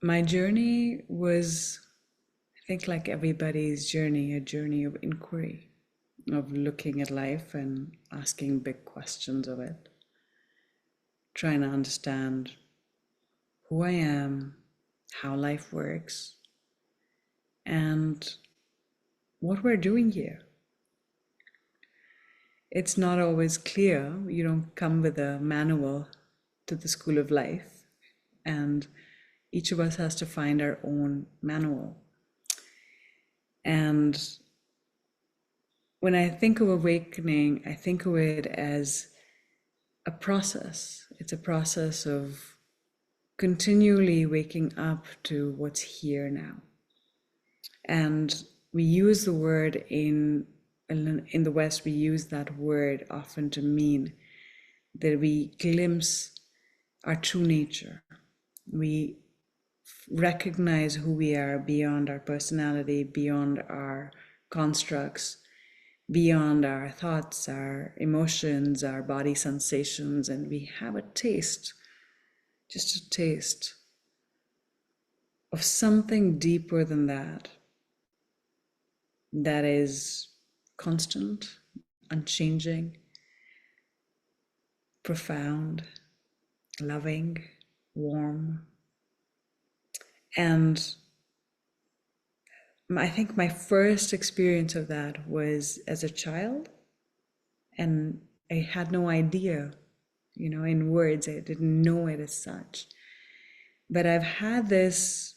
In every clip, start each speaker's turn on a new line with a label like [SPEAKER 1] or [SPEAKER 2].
[SPEAKER 1] My journey was, I think, like everybody's journey, a journey of inquiry, of looking at life and asking big questions of it, trying to understand who I am, how life works, and what we're doing here. It's not always clear. You don't come with a manual to the school of life, and each of us has to find our own manual. And when I think of awakening, I think of it as a process. It's a process of continually waking up to what's here now. And we use the word in the West, we use that word often to mean that we glimpse our true nature. We recognize who we are beyond our personality, beyond our constructs, beyond our thoughts, our emotions, our body sensations, and we have a taste, just a taste of something deeper than that, that is constant, unchanging, profound, loving, warm. And I think my first experience of that was as a child, and I had no idea, in words, I didn't know it as such. But I've had this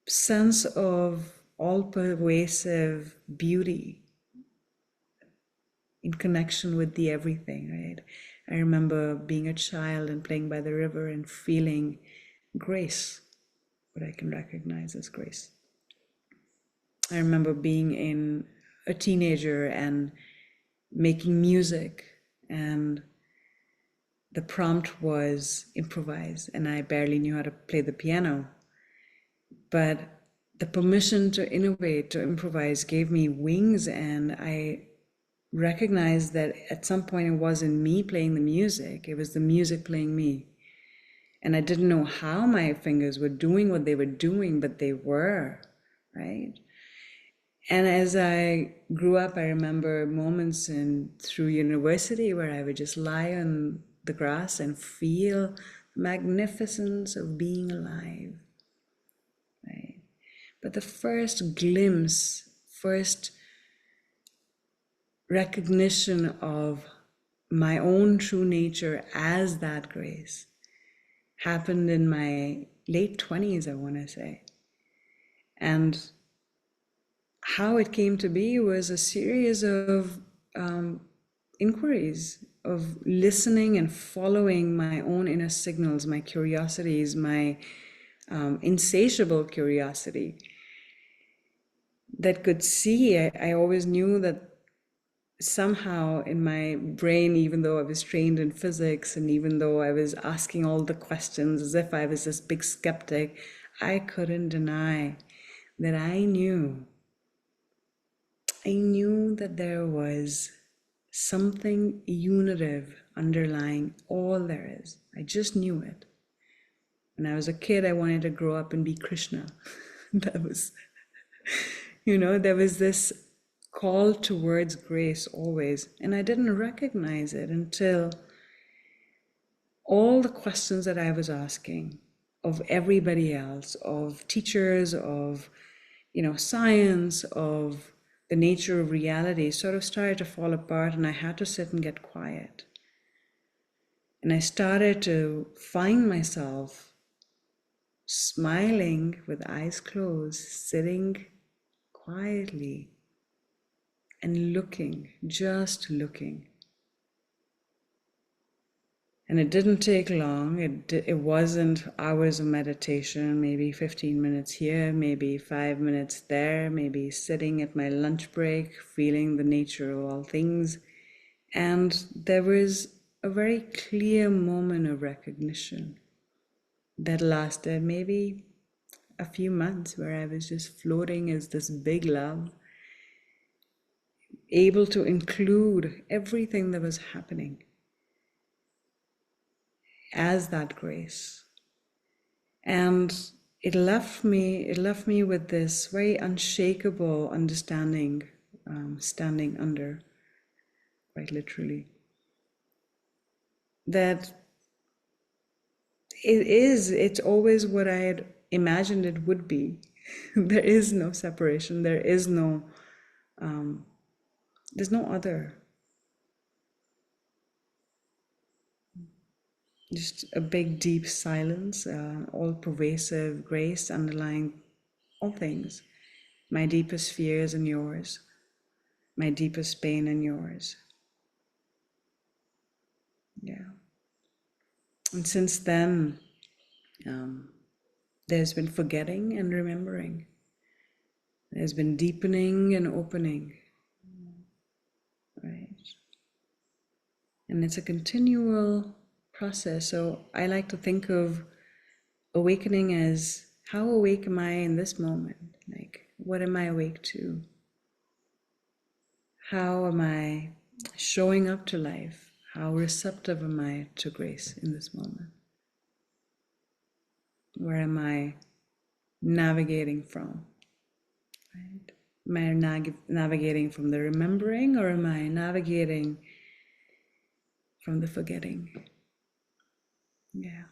[SPEAKER 1] sense of all pervasive beauty in connection with the everything, right? I remember being a child and playing by the river and feeling grace, what I can recognize as grace. I remember being a teenager and making music, and the prompt was improvise, and I barely knew how to play the piano. But the permission to innovate, to improvise, gave me wings, and I recognized that at some point it wasn't me playing the music, it was the music playing me. And I didn't know how my fingers were doing what they were doing, but they were, right? And as I grew up, I remember moments through university where I would just lie on the grass and feel the magnificence of being alive, right? But the first glimpse, first recognition of my own true nature as that grace happened in my late 20s, I want to say. And how it came to be was a series of inquiries, of listening and following my own inner signals, my curiosities, my insatiable curiosity that could see. I always knew that somehow in my brain, even though I was trained in physics and even though I was asking all the questions as if I was this big skeptic, I couldn't deny that I knew that there was something unitive underlying all there is. I just knew it. When I was a kid, I wanted to grow up and be Krishna. That was, there was this call towards grace always. And I didn't recognize it until all the questions that I was asking of everybody else, of teachers, of, science, of the nature of reality, sort of started to fall apart, and I had to sit and get quiet. And I started to find myself smiling with eyes closed, sitting quietly and looking, just looking. And it didn't take long. It wasn't hours of meditation, maybe 15 minutes here, maybe 5 minutes there, maybe sitting at my lunch break, feeling the nature of all things. And there was a very clear moment of recognition that lasted maybe a few months, where I was just floating as this big love, able to include everything that was happening as that grace. And it left me with this very unshakable understanding, standing under, quite literally, that it's always what I had imagined it would be. There is no separation, there's no other. Just a big deep silence, all pervasive grace underlying all things. My deepest fears and yours, my deepest pain and yours. Yeah. And since then, there's been forgetting and remembering. There's been deepening and opening, right? And it's a continual process. So I like to think of awakening as, how awake am I in this moment? Like, what am I awake to? How am I showing up to life? How receptive am I to grace in this moment? Where am I navigating from? Right? Am I navigating from the remembering, or am I navigating from the forgetting? Yeah.